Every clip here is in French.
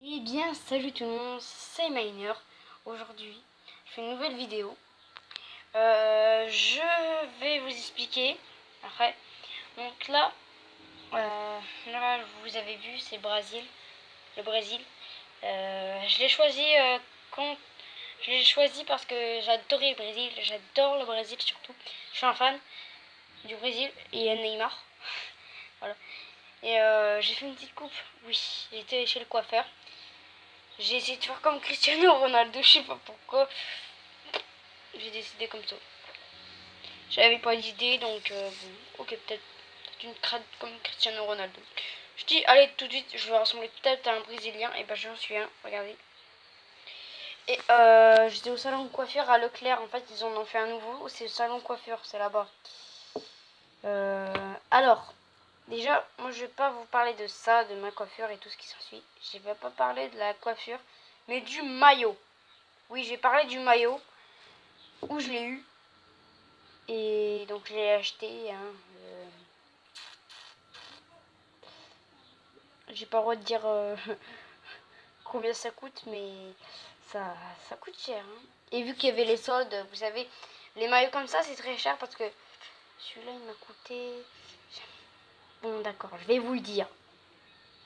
Eh bien, salut tout le monde, c'est Miner. Aujourd'hui, je fais une nouvelle vidéo. Je vais vous expliquer après. Donc là, vous avez vu, c'est le Brésil. Je l'ai choisi je l'ai choisi parce que j'adorais le Brésil. J'adore le Brésil surtout. Je suis un fan du Brésil et Neymar. Voilà. Et j'ai fait une petite coupe. Oui, j'étais chez le coiffeur. J'ai essayé de faire comme Cristiano Ronaldo, je sais pas pourquoi. J'ai décidé comme ça. J'avais pas d'idée, donc bon, ok, peut-être une crade comme Cristiano Ronaldo. Je dis, allez, tout de suite, je vais ressembler peut-être à un Brésilien, et ben j'en suis un, regardez. Et j'étais au salon de coiffure à Leclerc, en fait, ils en ont fait un nouveau, c'est le salon de coiffure, c'est là-bas. Alors, déjà, moi je vais pas vous parler de ça, de ma coiffure et tout ce qui s'ensuit. Je vais pas parler de la coiffure, mais du maillot. Oui, j'ai parlé du maillot, où je l'ai eu. Et donc je l'ai acheté. Hein, j'ai pas le droit de dire combien ça coûte, mais ça coûte cher. Hein. Et vu qu'il y avait les soldes, vous savez, les maillots comme ça, c'est très cher parce que celui-là, il m'a coûté... Bon, d'accord, je vais vous le dire.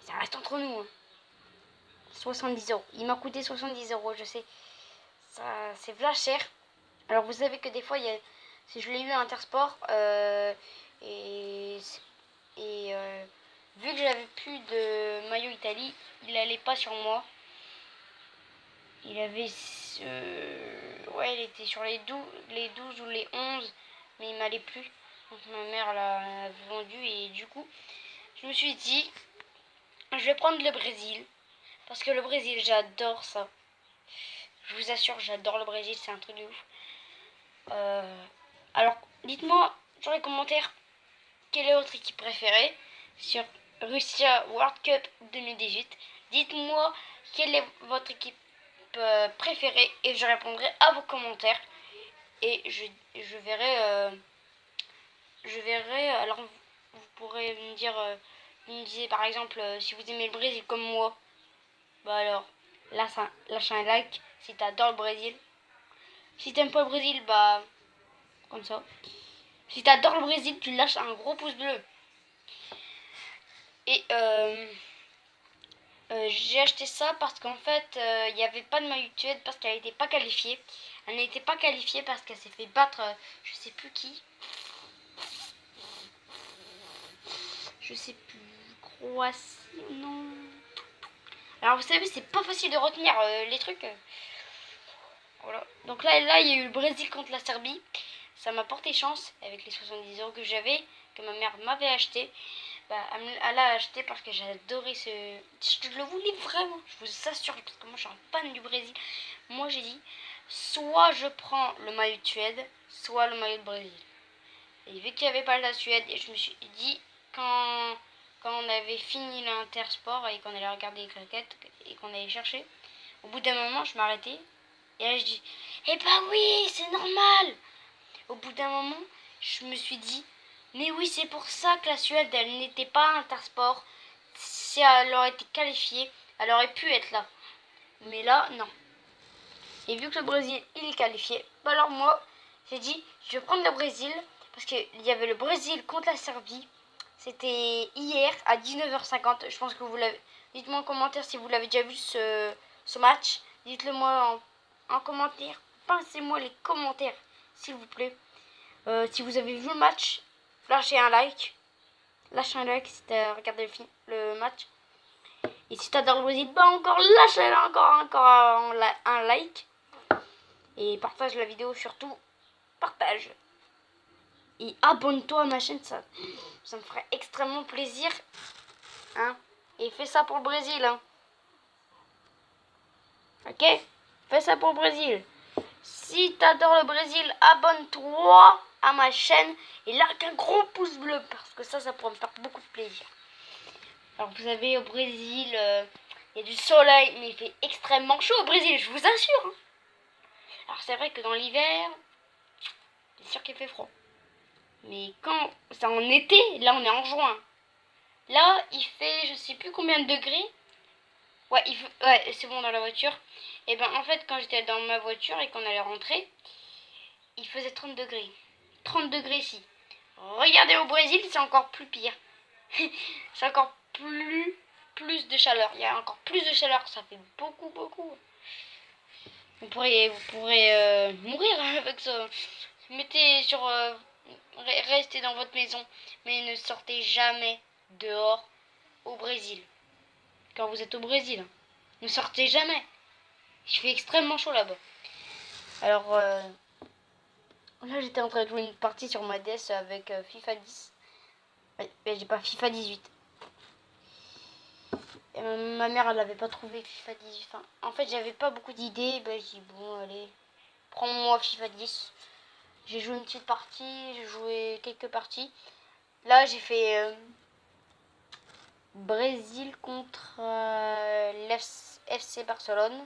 Ça reste entre nous. Hein. 70 euros. Il m'a coûté 70 euros, je sais. Ça, c'est v'là cher. Alors, vous savez que des fois, si je l'ai eu à Intersport, et vu que j'avais plus de maillot Italie, il allait pas sur moi. Il avait... ouais, il était sur les 12 ou les 11, mais il m'allait plus. Donc ma mère l'a vendu et du coup, je me suis dit, je vais prendre le Brésil. Parce que le Brésil, j'adore ça. Je vous assure, j'adore le Brésil, c'est un truc de ouf. Alors, dites-moi dans les commentaires quelle est votre équipe préférée sur Russia World Cup 2018. Dites-moi quelle est votre équipe préférée et je répondrai à vos commentaires. Et je verrai, alors vous pourrez me dire, vous me disiez par exemple si vous aimez le Brésil comme moi, bah alors lâche un like si t'adores le Brésil. Si t'aimes pas le Brésil, bah comme ça. Si t'adores le Brésil, tu lâches un gros pouce bleu. Et j'ai acheté ça parce qu'en fait, il n'y avait pas de maillot de Suède parce qu'elle n'était pas qualifiée. Elle n'était pas qualifiée parce qu'elle s'est fait battre, je sais plus qui. Je sais plus. Croatie, non. Alors vous savez, c'est pas facile de retenir les trucs. Voilà. Donc là, il y a eu le Brésil contre la Serbie. Ça m'a porté chance avec les 70 euros que j'avais, que ma mère m'avait acheté. Bah, elle a acheté parce que j'ai adoré ce... Je le voulais vraiment, je vous assure, parce que moi je suis un fan du Brésil. Moi j'ai dit, soit je prends le maillot de Suède, soit le maillot de Brésil. Et vu qu'il n'y avait pas la Suède, et je me suis dit, quand on avait fini l'Intersport et qu'on allait regarder les claquettes et qu'on allait chercher, au bout d'un moment je m'arrêtais. Et là je dis, eh bah oui, c'est normal. Au bout d'un moment, je me suis dit, mais oui, c'est pour ça que la Suède, elle n'était pas Intersport. Si elle aurait été qualifiée, elle aurait pu être là. Mais là, non. Et vu que le Brésil, il est qualifié, bah alors moi, j'ai dit, je vais prendre le Brésil. Parce qu'il y avait le Brésil contre la Serbie. C'était hier à 19h50. Je pense que vous l'avez... Dites-moi en commentaire si vous l'avez déjà vu ce match. Dites-le moi en commentaire. Pensez-moi les commentaires, s'il vous plaît. Si vous avez vu le match, lâchez un like. Lâchez un like si t'as regardé le match. Et si t'adores le Brésil, bah encore lâchez encore un like. Et partage la vidéo surtout. Partage. Et abonne-toi à ma chaîne, ça me ferait extrêmement plaisir. Hein. Et fais ça pour le Brésil. Hein. Ok. Fais ça pour le Brésil. Si t'adores le Brésil, abonne-toi à ma chaîne et like un gros pouce bleu parce que ça pourrait me faire beaucoup de plaisir. Alors vous savez, au Brésil, il y a du soleil, mais il fait extrêmement chaud au Brésil, je vous assure. Hein. Alors c'est vrai que dans l'hiver, c'est sûr qu'il fait froid. Mais quand c'est en été, là on est en juin. Là, il fait je sais plus combien de degrés. Ouais, ouais, c'est bon dans la voiture. Et ben en fait, quand j'étais dans ma voiture et qu'on allait rentrer, il faisait 30 degrés. 30 degrés ici. Regardez au Brésil, c'est encore plus pire. C'est encore plus de chaleur. Il y a encore plus de chaleur. Ça fait beaucoup, beaucoup. Vous pourrez mourir avec ça. Mettez sur... restez dans votre maison. Mais ne sortez jamais dehors au Brésil. Quand vous êtes au Brésil. Ne sortez jamais. Il fait extrêmement chaud là-bas. Alors, là j'étais en train de jouer une partie sur ma DS avec FIFA 10. Mais j'ai pas FIFA 18. Et ma mère elle avait pas trouvé FIFA 18. Enfin, en fait j'avais pas beaucoup d'idées. Ben j'ai dit bon allez, prends-moi FIFA 10. J'ai joué une petite partie, j'ai joué quelques parties. Là j'ai fait Brésil contre l'FC Barcelone.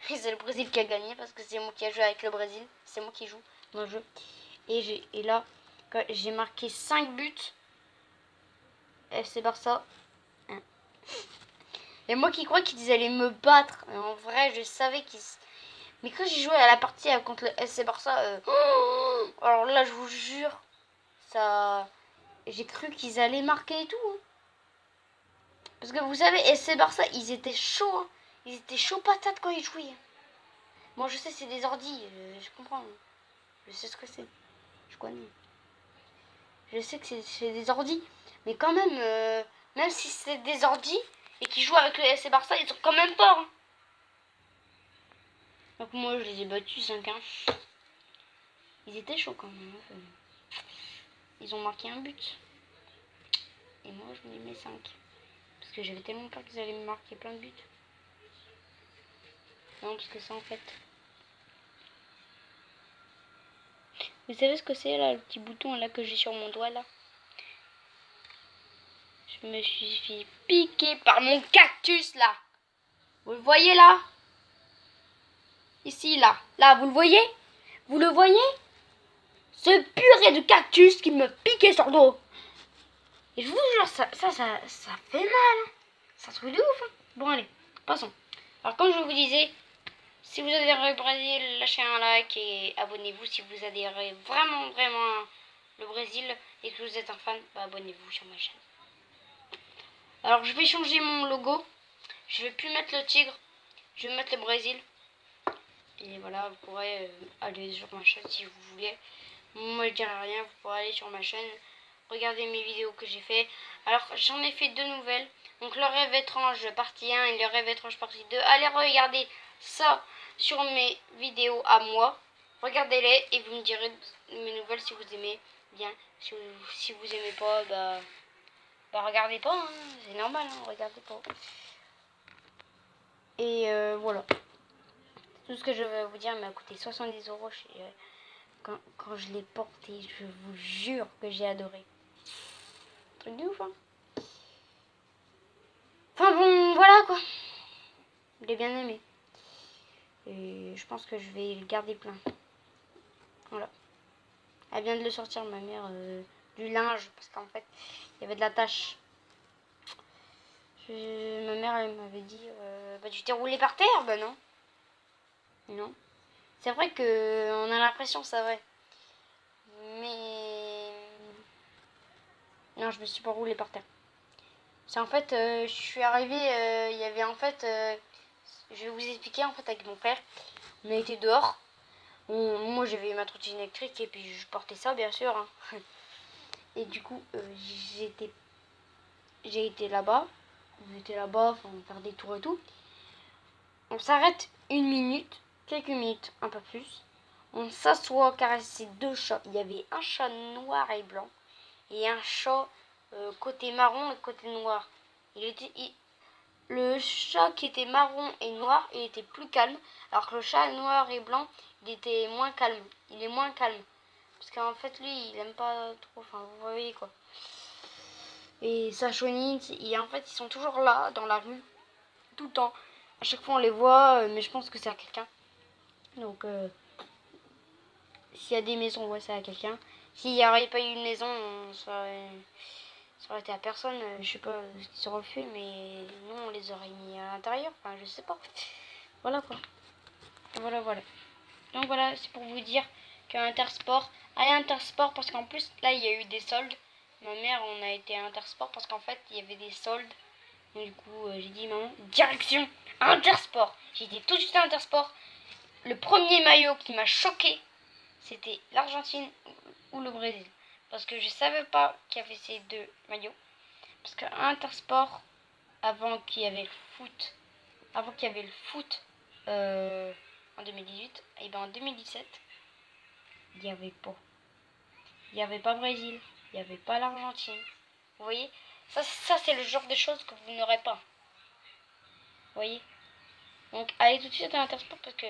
Et c'est le Brésil qui a gagné parce que c'est moi qui ai joué avec le Brésil. C'est moi qui joue dans le jeu. Et là, j'ai marqué 5 buts. FC Barça. Et moi qui crois qu'ils allaient me battre. Et en vrai, je savais qu'ils... Mais quand j'ai joué à la partie contre le FC Barça, alors là, je vous jure, ça... J'ai cru qu'ils allaient marquer et tout. Hein. Parce que vous savez, FC Barça, ils étaient chauds. Hein. Ils étaient chauds patates quand ils jouaient. Moi, je sais, c'est des ordis. Je comprends. Je sais ce que c'est. Je connais. Je sais que c'est des ordis. Mais quand même, même si c'est des ordis et qu'ils jouent avec le FC Barça, ils sont quand même forts. Hein. Donc moi, je les ai battus 5-1. Ils étaient chauds quand même. Hein. Ils ont marqué un but. Et moi, je me mets 5. Parce que j'avais tellement peur qu'ils allaient me marquer plein de buts. Non, parce que ça, en fait... Vous savez ce que c'est, là, le petit bouton là que j'ai sur mon doigt, là? Je me suis fait piquer par mon cactus, là. Vous le voyez, là? Ici, là. Là, vous le voyez? Vous le voyez? Ce purée de cactus qui me piquait sur le dos. Et je vous jure, ça fait mal. Hein. C'est un truc de ouf. Hein. Bon, allez, passons. Alors, comme je vous disais, si vous adhérez au Brésil, lâchez un like et abonnez-vous. Si vous adhérez vraiment le Brésil et que vous êtes un fan, bah, abonnez-vous sur ma chaîne. Alors, je vais changer mon logo. Je vais plus mettre le tigre. Je vais mettre le Brésil. Et voilà, vous pourrez aller sur ma chaîne si vous voulez. Moi, je dirai rien. Vous pourrez aller sur ma chaîne. Regardez mes vidéos que j'ai fait. Alors, j'en ai fait 2 nouvelles. Donc, le rêve étrange partie 1 et le rêve étrange partie 2. Allez regarder ça sur mes vidéos à moi. Regardez-les et vous me direz mes nouvelles si vous aimez bien. Si vous aimez pas, bah regardez pas. Hein. C'est normal, hein, regardez pas. Et voilà. Tout ce que je vais vous dire m'a coûté 70 euros. Quand je l'ai porté, je vous jure que j'ai adoré. Truc de ouf, hein. Enfin bon, voilà quoi. Je l'ai bien aimé. Et je pense que je vais le garder plein. Voilà. Elle vient de le sortir, ma mère, du linge. Parce qu'en fait, il y avait de la tache. Ma mère, elle m'avait dit, bah tu t'es roulé par terre? Bah non. Non. C'est vrai que on a l'impression, c'est vrai. Mais... Non, je me suis pas roulé par terre. C'est en fait, je suis arrivée, il y avait en fait... je vais vous expliquer en fait avec mon père. On a été dehors. Moi j'avais ma trottinette électrique et puis je portais ça bien sûr. Hein. Et du coup j'ai été là-bas. On était là-bas, enfin, on faire des tours et tout. On s'arrête 1 minute, quelques minutes, un peu plus. On s'assoit caresser 2 chats. Il y avait un chat noir et blanc et un chat côté marron et côté noir. Le chat qui était marron et noir, il était plus calme, alors que le chat noir et blanc, il était moins calme. Il est moins calme. Parce qu'en fait, lui, il aime pas trop, enfin, vous voyez quoi. Et sa chonite, en fait, ils sont toujours là, dans la rue, tout le temps. À chaque fois, on les voit, mais je pense que c'est à quelqu'un. Donc, s'il y a des maisons, on voit ça à quelqu'un. S'il n'y aurait pas eu une maison, Ça aurait été à personne, je sais pas sur le film, mais nous on les aurait mis à l'intérieur, enfin je sais pas. Voilà quoi. Voilà, voilà. Donc voilà, c'est pour vous dire qu'à Intersport, allez à Intersport parce qu'en plus là il y a eu des soldes. Ma mère, on a été à Intersport parce qu'en fait il y avait des soldes. Donc, du coup, j'ai dit maman, direction Intersport. J'ai été tout de suite à Intersport. Le premier maillot qui m'a choqué, c'était l'Argentine ou le Brésil. Parce que je savais pas qu'il y avait ces deux maillots. Parce qu'à Intersport, avant qu'il y avait le foot, en 2018, et ben en 2017, il n'y avait pas. Il n'y avait pas Brésil, il n'y avait pas l'Argentine. Vous voyez, ça c'est le genre de choses que vous n'aurez pas. Vous voyez. Donc allez tout de suite à Intersport parce que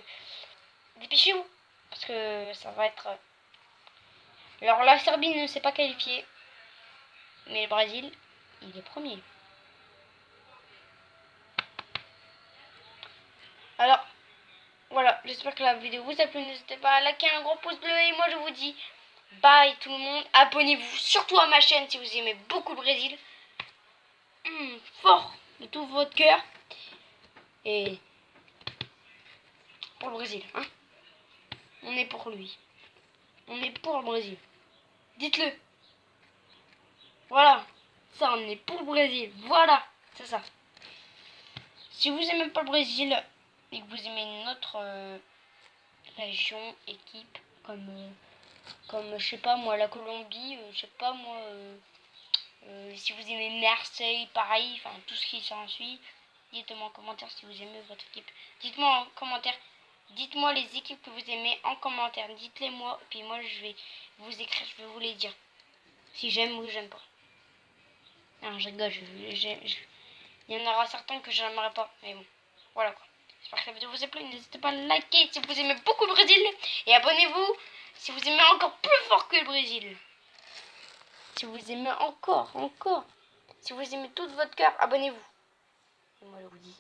dépêchez-vous. Parce que ça va être... Alors la Serbie ne s'est pas qualifiée. Mais le Brésil, il est premier. Alors, voilà, j'espère que la vidéo vous a plu. N'hésitez pas à liker, un gros pouce bleu. Et moi je vous dis bye tout le monde. Abonnez-vous surtout à ma chaîne si vous aimez beaucoup le Brésil. Fort de tout votre cœur. Et pour le Brésil, hein. On est pour lui. On est pour le Brésil. Dites-le. Voilà. Ça, on est pour le Brésil. Voilà. C'est ça. Si vous aimez pas le Brésil et que vous aimez une autre région, équipe, comme je sais pas moi, la Colombie, je sais pas moi, si vous aimez Marseille, pareil, enfin tout ce qui s'ensuit, dites-moi en commentaire si vous aimez votre équipe. Dites-moi en commentaire. Dites-moi les équipes que vous aimez en commentaire. Dites-les moi. Puis moi, je vais vous écrire. Je vais vous les dire. Si j'aime ou j'aime pas. Non, je rigole. Il y en aura certains que j'aimerais pas. Mais bon. Voilà quoi. J'espère que la vidéo vous a plu. N'hésitez pas à liker si vous aimez beaucoup le Brésil. Et abonnez-vous si vous aimez encore plus fort que le Brésil. Si vous aimez encore. Si vous aimez tout de votre cœur, abonnez-vous. Et moi, je vous dis